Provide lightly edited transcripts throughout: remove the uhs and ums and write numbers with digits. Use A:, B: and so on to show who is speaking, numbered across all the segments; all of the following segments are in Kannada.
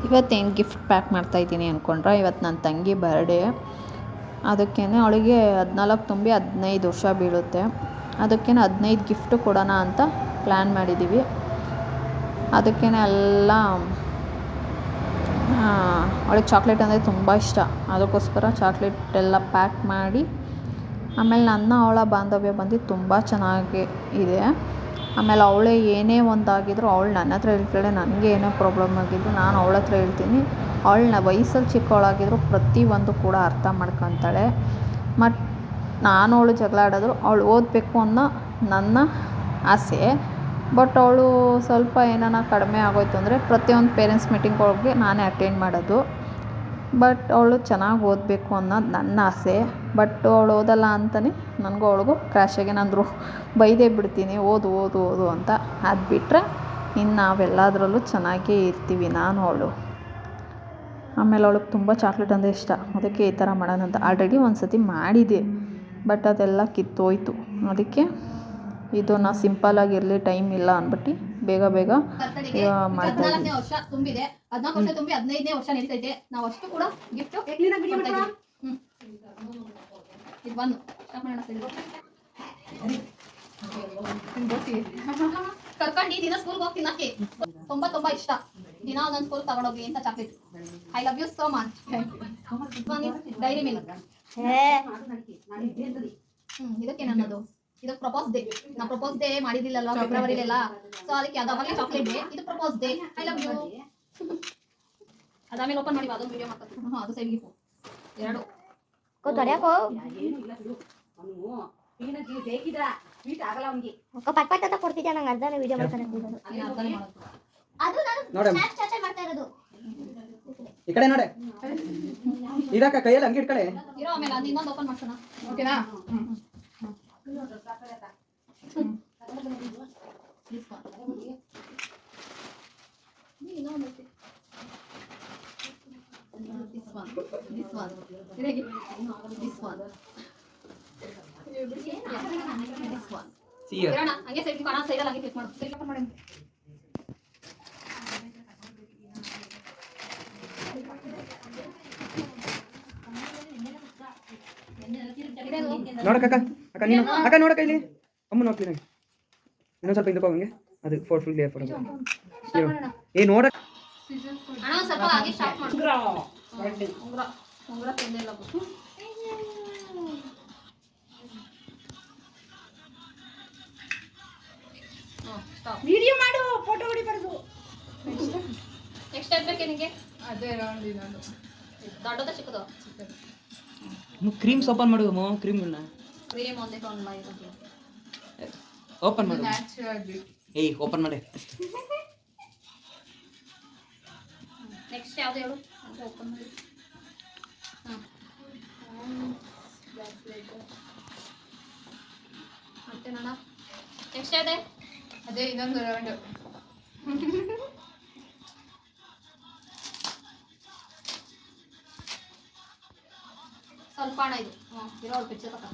A: ಇವತ್ತೇನು ಗಿಫ್ಟ್ ಪ್ಯಾಕ್ ಮಾಡ್ತಾಯಿದ್ದೀನಿ ಅಂದ್ಕೊಂಡ್ರೆ, ಇವತ್ತು ನನ್ನ ತಂಗಿ ಬರ್ಡೇ. ಅದಕ್ಕೇ ಅವಳಿಗೆ 14 ತುಂಬಿ 15 ವರ್ಷ ಬೀಳುತ್ತೆ. ಅದಕ್ಕೇ 15 ಗಿಫ್ಟು ಕೊಡೋಣ ಅಂತ ಪ್ಲ್ಯಾನ್ ಮಾಡಿದ್ದೀವಿ. ಅದಕ್ಕೇ ಎಲ್ಲ ಅವಳಿಗೆ ಚಾಕ್ಲೇಟ್ ಅಂದರೆ ತುಂಬ ಇಷ್ಟ. ಅದಕ್ಕೋಸ್ಕರ ಚಾಕ್ಲೇಟ್ ಎಲ್ಲ ಪ್ಯಾಕ್ ಮಾಡಿ, ಆಮೇಲೆ ನನ್ನ ಅವಳ ಬಾಂಧವ್ಯ ಬಂದು ತುಂಬ ಚೆನ್ನಾಗಿ ಇದೆ. ಆಮೇಲೆ ಅವಳೇ ಏನೇ ಒಂದಾಗಿದ್ರು ಅವಳು ನನ್ನ ಹತ್ರ ಹೇಳ್ತಾಳೆ. ನನಗೆ ಏನೇ ಪ್ರಾಬ್ಲಮ್ ಆಗಿದ್ರು ನಾನು ಅವಳ ಹತ್ರ ಹೇಳ್ತೀನಿ. ಅವಳನ್ನ ವಯಸ್ಸಲ್ಲಿ ಚಿಕ್ಕವಳಾಗಿದ್ರು ಪ್ರತಿಯೊಂದು ಕೂಡ ಅರ್ಥ ಮಾಡ್ಕೊತಾಳೆ. ಮತ್ತು ನಾನು ಅವಳು ಜಗಳ ಆಡಿದ್ರು ಅವಳು ಓದಬೇಕು ಅನ್ನೋ ನನ್ನ ಆಸೆ. ಬಟ್ ಅವಳು ಸ್ವಲ್ಪ ಏನಾನ ಕಡಿಮೆ ಆಗೋಯ್ತು ಅಂದರೆ ಪ್ರತಿಯೊಂದು ಪೇರೆಂಟ್ಸ್ ಮೀಟಿಂಗ್ಗಳಿಗೆ ನಾನೇ ಅಟೆಂಡ್ ಮಾಡೋದು. ಬಟ್ ಅವಳು ಚೆನ್ನಾಗಿ ಓದಬೇಕು ಅನ್ನೋದು ನನ್ನ ಆಸೆ. ಬಟ್ ಅವಳು ಓದಲ್ಲ ಅಂತಲೇ ನನಗೂ ಅವಳಿಗೂ ಕ್ರ್ಯಾಶಾಗಿ ನಾನು ಬೈದೇ ಬಿಡ್ತೀನಿ, ಓದು ಓದು ಓದು ಅಂತ. ಅದು ಬಿಟ್ಟರೆ ಇನ್ನು ನಾವೆಲ್ಲದರಲ್ಲೂ ಚೆನ್ನಾಗೇ ಇರ್ತೀವಿ ನಾನು ಅವಳು. ಆಮೇಲೆ ಅವಳಿಗೆ ತುಂಬ ಚಾಕ್ಲೇಟ್ ಅಂದರೆ ಇಷ್ಟ. ಅದಕ್ಕೆ ಈ ಥರ ಮಾಡೋಣ ಅಂತ ಆಲ್ರೆಡಿ ಒಂದು ಸತಿ ಮಾಡಿದ್ದೆ, ಬಟ್ ಅದೆಲ್ಲ ಕಿತ್ತೋಯ್ತು. ಅದಕ್ಕೆ ಇದನ್ನು ಸಿಂಪಲ್ಲಾಗಿರಲಿ, ಟೈಮ್ ಇಲ್ಲ ಅಂದ್ಬಿಟ್ಟು ಬೇಗ ಮಾಡ್ತಾ ಇದ್ದೀನಿ.
B: 14ನೇ ವರ್ಷ ತುಂಬಿದೆ, 14 ವರ್ಷ ತುಂಬಿ 15ನೇ ವರ್ಷ ನಡೀತೈತೆ. ನಾವು ಅಷ್ಟು ಕೂಡ ಗಿಫ್ಟ್ ಇದು ಬಂದು ಕರ್ಕೊಂಡು ದಿನ ಸ್ಕೂಲ್ಗೆ ಹೋಗ್ತೀನಿ. ನನಗೆ ತುಂಬ ಇಷ್ಟ. ದಿನ ಒಂದೊಂದು ಸ್ಕೂಲ್ ತಗೊಂಡೋಗಿ ಅಂತ chocolate. I love you so much. Dairy Milk. ಇದಕ್ಕೆ ನನ್ನದು ಇದು ಪ್ರಪೋಸ್ ಡೇ. ನಾ ಪ್ರಪೋಸ್ ಡೇ ಮಾಡಿದಿಲ್ಲಲ್ಲ ಫೆಬ್ರವರಿಲೆಲ್ಲ, ಸೊ ಅದಕ್ಕೆ ಅದಾಗಲೇ ಚಾಕ್ಲೇಟ್ ಡೇ, ಇದು propose day. I love you. ಅದಾದ್ಮೇಲೆ ಓಪನ್ ಮಾಡಿ ಅದೊಂದು ವಿಡಿಯೋ ಮಾಡ್ತೀನಿ. ಅದು ಸೈಡ್ಗೆ ಎರಡು
C: ಕೊಡ್ತಿದ್ದೆ. ನಂಗೆ ಅರ್ಧನೇ ವಿಡಿಯೋ ಮಾಡ್ತಾರೆ.
D: ಈ ಕಡೆ ನೋಡೆ, ಇರಾಕ ಕೈಯಲ್ಲಿ ಹಂಗೆ ಇಟ್ಕಡೆ
B: ಇರೋ. ಆಮೇಲೆ ಅದು ಇನ್ನೊಂದು ಓಪನ್ ಮಾಡ್ಸೋಣ, ಓಕೆನಾ? ಹಂಗೆ ಸೈಡ್ ಕಾಣ, ಸೈಡಲ್ಲಿ ಹಂಗೆ ಕ್ಲಿಕ್ ಮಾಡು. ಸೈಡ್ ಓಪನ್ ಮಾಡಿ.
D: ನೋಡಕ್ಕ ಅಕ್ಕ ನೀನು ಅಕ್ಕ ನೋಡಕ್ಕ ಇಲ್ಲಿ ಅಮ್ಮ ನೋಡ್ತೀನಿ. ಇನ್ನೊಂದು ಸ್ವಲ್ಪ ಹಿಂದಕ್ಕೆ ಹೋಗಂಗೆ ಅದು ಫೋರ್ ಫುಲ್ ಕ್ಲಿಯರ್ ಫೋರ್ ಏ ನೋಡ
B: ಅಣ್ಣ ಸ್ವಲ್ಪ ಹಾಗೆ ಸ್ಟಾರ್ಟ್ ಮಾಡು. ಉಂಗುರ ತಿಂದಿಲ್ಲ
C: ವಿಡಿಯೋ ಮಾಡು, ಫೋಟೋ ಹೊಡಿಬಾರ್ದು.
B: ನೆಕ್ಸ್ಟ್ ಟೈಮ್ ಬೇಕೆ ನಿಮಗೆ?
C: ಅದೇ ರೌಂಡ್ ಇನ್ನೊಂದು
B: ದೊಡ್ಡದ ಚಿಕ್ಕದು?
D: ಕ್ರೀಮ್ಸ್ ಓಪನ್ ಮಾಡು. ಕ್ರೀಮ್
B: ಕ್ರೀಮ್ ಒಂದೇ ತಗೊಂಡು ಬಾ.
D: ಓಪನ್ ಮಾಡು.
C: Natural beauty.
D: ಏಯ್ ಓಪನ್ ಮಾಡಿ.
B: ನೆಕ್ಸ್ಟ್ ಯಾವುದು ಹೇಳು? ಅಂತ ಓಪನ್ ಮಾಡಿ. ಮತ್ತೆ ನೋಡ ನೆಕ್ಸ್ಟ್ ಯಾವ್ದೆ?
C: ಅದೇ ಇನ್ನೊಂದು ರೌಂಡ್.
B: ಸ್ವಲ್ಪ ಹಣ ಇದು ಇರೋ ಪಿಕ್ಚರ್ ತಕ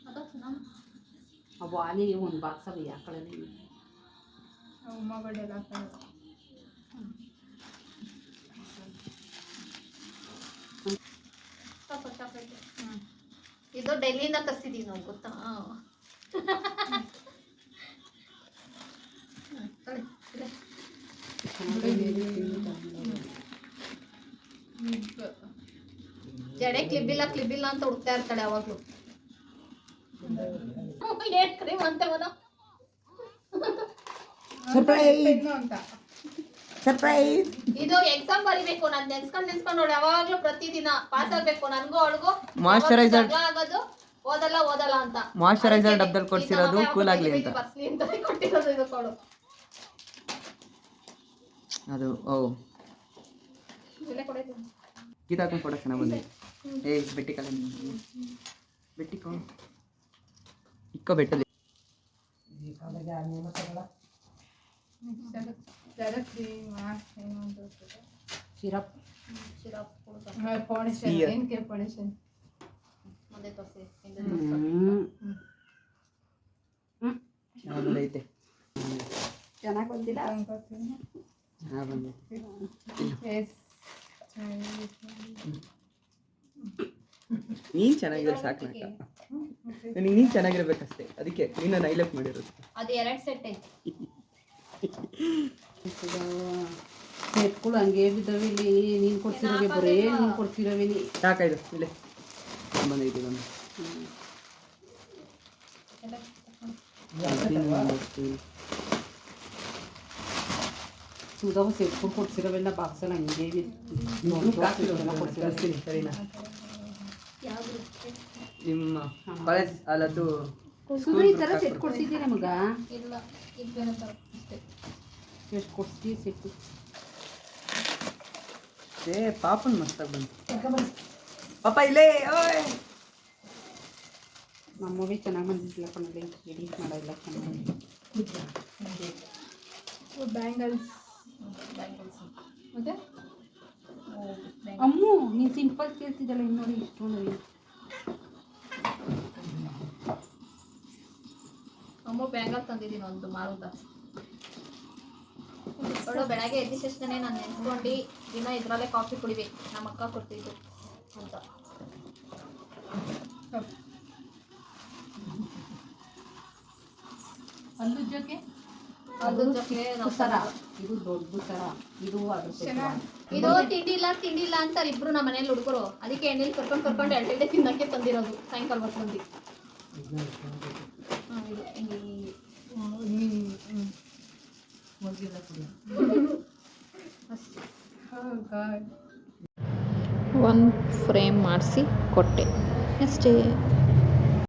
B: ಅದು
E: ಅವು ಅಲ್ಲಿ ಒಂದು ಬಾಕ್ಸ್ ಅವು ಆ ಕಡೆ
C: ಉಮ್ಮಗಡೆಲ್ಲ
B: ಸ್ವಲ್ಪ ಚಾಕ್ಲೇಟ್. ಇದು ಡೆಲ್ಲಿಯಿಂದ ತರಿಸಿದೀವಿ ನಾವು, ಗೊತ್ತಾ? ಜಡೆ ಕ್ಲಿಬ್ಬಿಲ್ಲ ಅಂತ ಹುಡುಕ್ತಾ ಇರ್ತಾಳೆ ಯಾವಾಗ್ಲೂ. ಕ್ರೀಮ್ ಅಂತ
D: ಸರ್ಪ್ರೈಸ್.
B: ಇದು ಎಕ್ಸಾಮ್ ಬರಿಬೇಕು. ನಾನು ನೆನ್ಸ್ಕೊಂಡು ನೋಡಿ ಯಾವಾಗ್ಲೂ ಪ್ರತಿದಿನ ಪಾಸ್ ಆಗ್ಬೇಕು. ನನ್ಗೂ ಅವಳಿಗೂ
D: ಮಾಯಿಶ್ಚರೈಸರ್
B: ಆಗೋದು ಓದಲ್ಲ ಅಂತ.
D: ಮಾಯಿಶ್ಚರೈಸರ್ ಡಬ್ಬದಲ್ಲಿ ಕೊಡ್ಸಿರೋದು ಕೂಲ್ ಆಗ್ಲಿ ಅಂತ
B: ಕೊಟ್ಟಿರೋದು ಇದು ಕೊಡು.
D: ಅದು ಓ ಕಿತಾಕೊಂಡು ಫೋಟೋ ಚೆನ್ನಾಗಿ ಬಂದಿದೆ. ಏಯ್ ಬೆಟ್ಟಿ ಕಲ ಬೆಟ್ಟಿಕೋ ಇಕ್ಕೋ ಬೆಟ್ಟಲ್ಲಿ
E: ಸಿರಪ್
C: ಫೌಂಡೇಶನ್. ಏನಕ್ಕೆ ಫೌಂಡೇಶನ್?
B: ಮುಂದೆ ತೋರಿಸಿ.
D: ಚೆನ್ನಾಗೈತೆ.
E: ಚೆನ್ನಾಗಿ ಬಂದಿಲ್ಲ.
D: ಹಾಂ ಬಂದೆ.
C: ಎಸ್
D: ನೀನು ಚೆನ್ನಾಗಿದ್ರೆ ಸಾಕು ನಕ. ನನಗೆ ನೀನು ಚೆನ್ನಾಗಿರ್ಬೇಕಷ್ಟೇ, ಅದಕ್ಕೆ ನೀನು ಹೈಲೈಟ್ ಮಾಡಿರೋದು.
B: ಅದು 2 ಸೆಟ್ ಐತಿ.
E: ಸೆಟ್ಗಳು ಹಂಗೆ ಬಿದ್ದಾವೆ ಇಲ್ಲಿ. ನೀನು ಕೊಡ್ಸಿರೋವೆ ಬರೇ ನೀನು ಕೊಡ್ಸಿರೋವೆ ನೀ.
D: ಸಾಕಾಯ್ತು ಇಲ್ಲೇ ಬಂದೈತಿ ಒಂದು.
E: ಸುಧಾವು ಸೆಟ್ಗಳು ಕೊಡ್ಸಿರೋವೆಲ್ಲ ಬಾಕ್ಸಲ್ಲಿ ಹಂಗೆ
D: ಕಳಿಸ್ತೀನಿ ಸರಿನಾ? ನಿಮ್ಮ ಕಾಲೇಜ್ ಅಲ್ಲದು
E: ಸುಧಾ ಈ ಥರ ಸೆಟ್ ಕೊಡ್ಸಿದ್ದೀರಾ ಮಗ?
B: ಇಲ್ಲ, ಇದು ಬೇರೆ ಥರ ಅಷ್ಟೇ.
E: ಎಷ್ಟು ಕೊಡ್ಸ್ತೀವಿ ಸೆಟ್ಟು?
D: ಏ ಪಾಪನ್ ಮಸ್ತಾಗಿ ಬಂತು. ಪಾಪ ಇಲ್ಲೇ ಓಯ್.
E: ನಮ್ಮವೇ ಚೆನ್ನಾಗಿ ಬಂದಿದ್ದಿಲ್ಲ ಕಣ್ಣಲ್ಲಿ, ಎಡಿಟ್ ಮಾಡೋಲ್ಲ ಚೆನ್ನಾಗಿ.
C: ಬ್ಯಾಂಗಲ್ಸ್ ಮತ್ತೆ
E: ಅಮ್ಮು ನೀನು ಸಿಂಪಲ್ ಕೇಳ್ತಿದ್ದಲ್ಲ ಇನ್ನು ನೋಡಿ ಇಷ್ಟೊಂದು.
B: ಅಮ್ಮ ಬ್ಯಾಂಗಲ್ ತಂದಿದ್ದೀನಿ ಒಂದು ಮಾರುದ. ಅವಳು ಬೆಳಗ್ಗೆ ಎದ್ದ ತಕ್ಷಣ ನಾನು ನೆನ್ಸ್ಕೊಂಡು ದಿನ ಇದರಲ್ಲೇ ಕಾಫಿ ಕುಡಿಬೇಕು, ನಮ್ಮ ಅಕ್ಕ ಕೊಡ್ತಿದ್ದು ಅಂತ.
C: ಅಲ್ಲುಜ್ಜಕ್ಕೆ
B: ಅದ್ರ ಜೊತೆ
E: ಸರ ಇದು ದೊಡ್ಡ ಸರ, ಇದು ಅದ್ರ
B: ಇದು ತಿಂಡಿಲ್ಲ ಅಂತಾರೆ ಇಬ್ರು ನಮ್ಮ ಮನೇಲಿ ಹುಡುಗರು. ಅದಕ್ಕೆ ಎಣ್ಣೆಲಿ ಕರ್ಕೊಂಡು ಎರಡೆರಡೆ ತಿನ್ನಕ್ಕೆ ತಂದಿರೋದು ಸಾಯಂಕಾಲ ಹೊತ್ತು ಬಂದು. ಇದು
A: ಒಂದು ಫ್ರೇಮ್ ಮಾಡಿಸಿ ಕೊಟ್ಟೆ ಅಷ್ಟೇ.